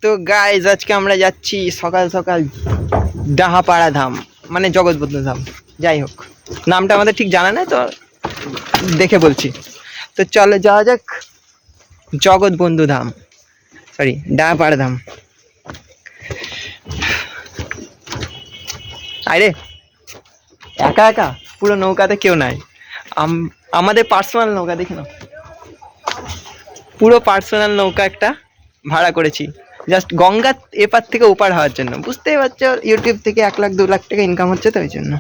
তো গাইজ আজকে আমরা যাচ্ছি সকাল সকাল ডাহাপাড়া ধাম, মানে জগৎবন্ধু ধাম। যাই হোক, নামটা আমাদের ঠিক জানা নেই, তো দেখে বলছি। তো চলো যাওয়া যাক জগৎবন্ধু ধাম, সরি ডাহাপাড়া ধাম। আরে একা একা, পুরো নৌকাতে কেউ নাই, আমাদের পার্সোনাল নৌকা, দেখে নাও, পুরো পার্সোনাল নৌকা একটা ভাড়া করেছি, জাস্ট গঙ্গা এপার থেকে ওপার হওয়ার জন্য। বুঝতেই পারছো, ইউটিউব থেকে 1 লাখ 2 লাখ টাকা ইনকাম হচ্ছে, তো ওই জন্য।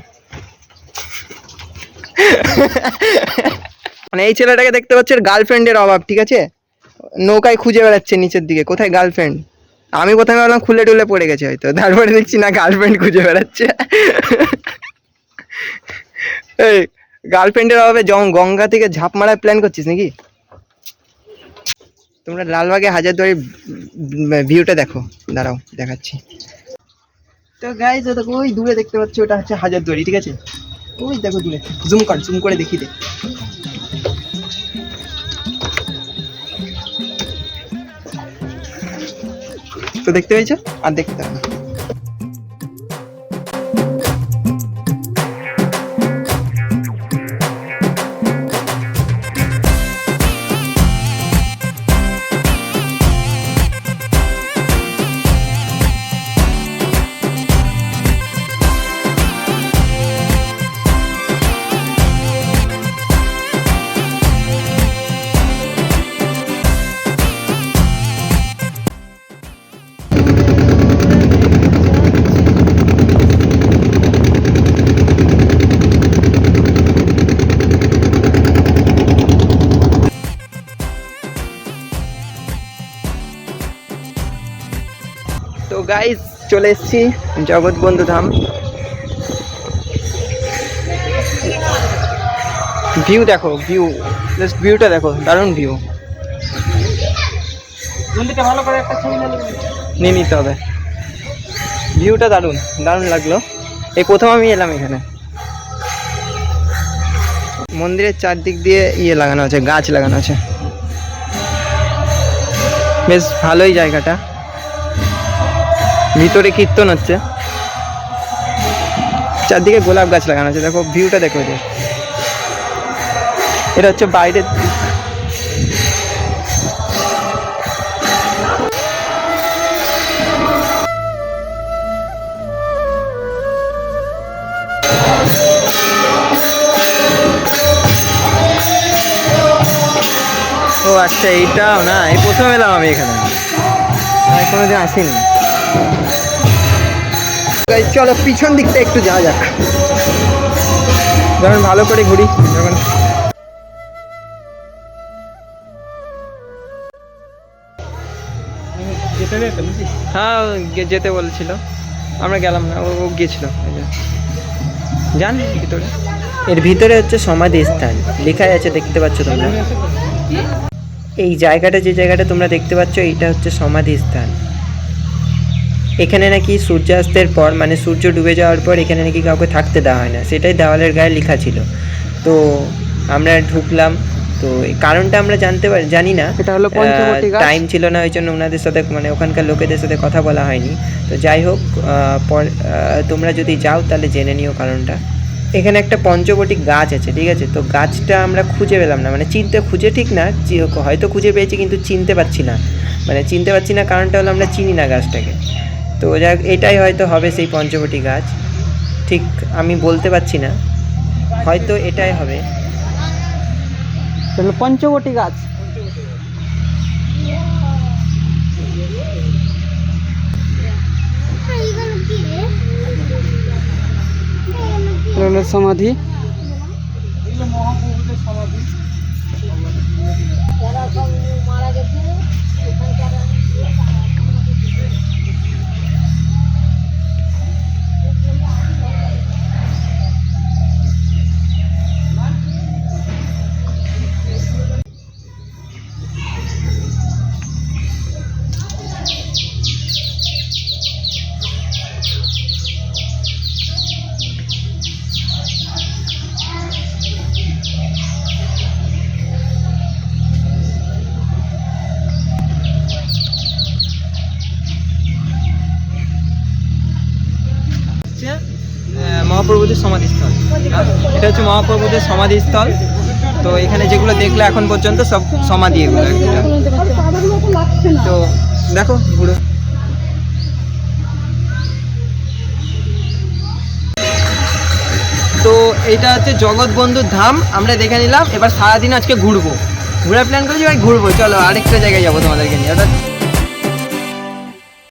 মানে এই ছেলেটাকে দেখতে পাচ্ছি, গার্লফ্রেন্ডের অভাব, ঠিক আছে, নৌকায় খুঁজে বেড়াচ্ছে নিচের দিকে, কোথায় গার্লফ্রেন্ড। আমি প্রথমে ভাবলাম খুলে টুলে পড়ে গেছে হয়তো, তারপরে দেখছি না, গার্লফ্রেন্ড খুঁজে বেড়াচ্ছে। এই গার্লফ্রেন্ডের অভাবে গঙ্গা থেকে ঝাঁপ মারার প্ল্যান করছিস নাকি? তোমরা লালবাগে হাজারদুয়ারির ভিউটা দেখো, দাঁড়াও দেখাচ্ছি। তো গাইস দেখো, ওই দূরে দেখতে পাচ্ছ, ওটা হচ্ছে হাজারদুয়ারি, ঠিক আছে, ওই দেখো দূরে, জুম করে দেখি দে। তো দেখতে পেয়েছো, আর দেখতে পাবে না। তো গাইস চলে এসেছি জগৎবন্ধু ধাম। ভিউ দেখো, জাস্ট ভিউটা দেখো, দারুণ ভিউ। ভালো করে একটা ছবি নিয়ে নিতে হবে। ভিউটা দারুণ লাগলো। এই প্রথম আমি এলাম এখানে। মন্দিরের চারদিক দিয়ে লাগানো আছে, গাছ লাগানো আছে, বেশ ভালোই জায়গাটা। ভিতরে কীর্তন হচ্ছে, চারদিকে গোলাপ গাছ লাগানো আছে। দেখো ভিউটা দেখো, এটা হচ্ছে বাইরের দিক। ও আচ্ছা, এইটাও না, এই প্রথম এলাম আমি এখানে, কোনোদিন আসিনি। চলো পিছন দিকটা একটু যাওয়া যাক, যখন ভালো করে ঘুরি, যখন হ্যাঁ যেতে বলেছিল, আমরা গেলাম না, ও গিয়েছিল। জান ভিতরে, এর ভিতরে হচ্ছে সমাধি স্থান লেখাই আছে, দেখতে পাচ্ছ তোমরা। এই জায়গাটা, যে জায়গাটা তোমরা দেখতে পাচ্ছ, এইটা হচ্ছে সমাধি স্থান। এখানে নাকি সূর্যাস্তের পর, মানে সূর্য ডুবে যাওয়ার পর, এখানে নাকি কাউকে থাকতে দেওয়া হয় না, সেটাই দেওয়ালের গায়ে লেখা ছিল। তো আমরা ঢুকলাম, তো এই কারণটা আমরা জানি না, এটা হলো টাইম ছিল না, ওই জন্য ওনাদের সাথে, মানে ওখানকার লোকেদের সাথে কথা বলা হয়নি। তো যাই হোক, তোমরা যদি যাও তাহলে জেনে নিও কারণটা। এখানে একটা পঞ্চবটী গাছ আছে, ঠিক আছে, তো গাছটা আমরা খুঁজে পেলাম না, মানে খুঁজে ঠিক না, হয়তো খুঁজে পেয়েছি কিন্তু চিনতে পারছি না, কারণটা হলো আমরা চিনি না গাছটাকে। তো যাক, এটাই হয়তো হবে সেই পঞ্চবটী গাছ, ঠিক আমি বলতে পারছি না, হয়তো এটাই হবে। পঞ্চবটী গাছ, সমাধি, মহাপ্রভুদের সমাধিস্থল। এটা হচ্ছে মহাপ্রভুদের সমাধিস্থল। তো এখানে যেগুলো দেখলে এখন পর্যন্ত সব সমাধি এগুলো একটা। তো দেখো ঘুরো। তো এইটা হচ্ছে জগৎবন্ধুর ধাম, আমরা দেখে নিলাম। এবার সারাদিন আজকে ঘুরবো, ঘোরার প্ল্যান করেছি, এবার ঘুরবো। চলো আরেকটা জায়গায় যাবো তোমাদেরকে নিয়ে। ওটা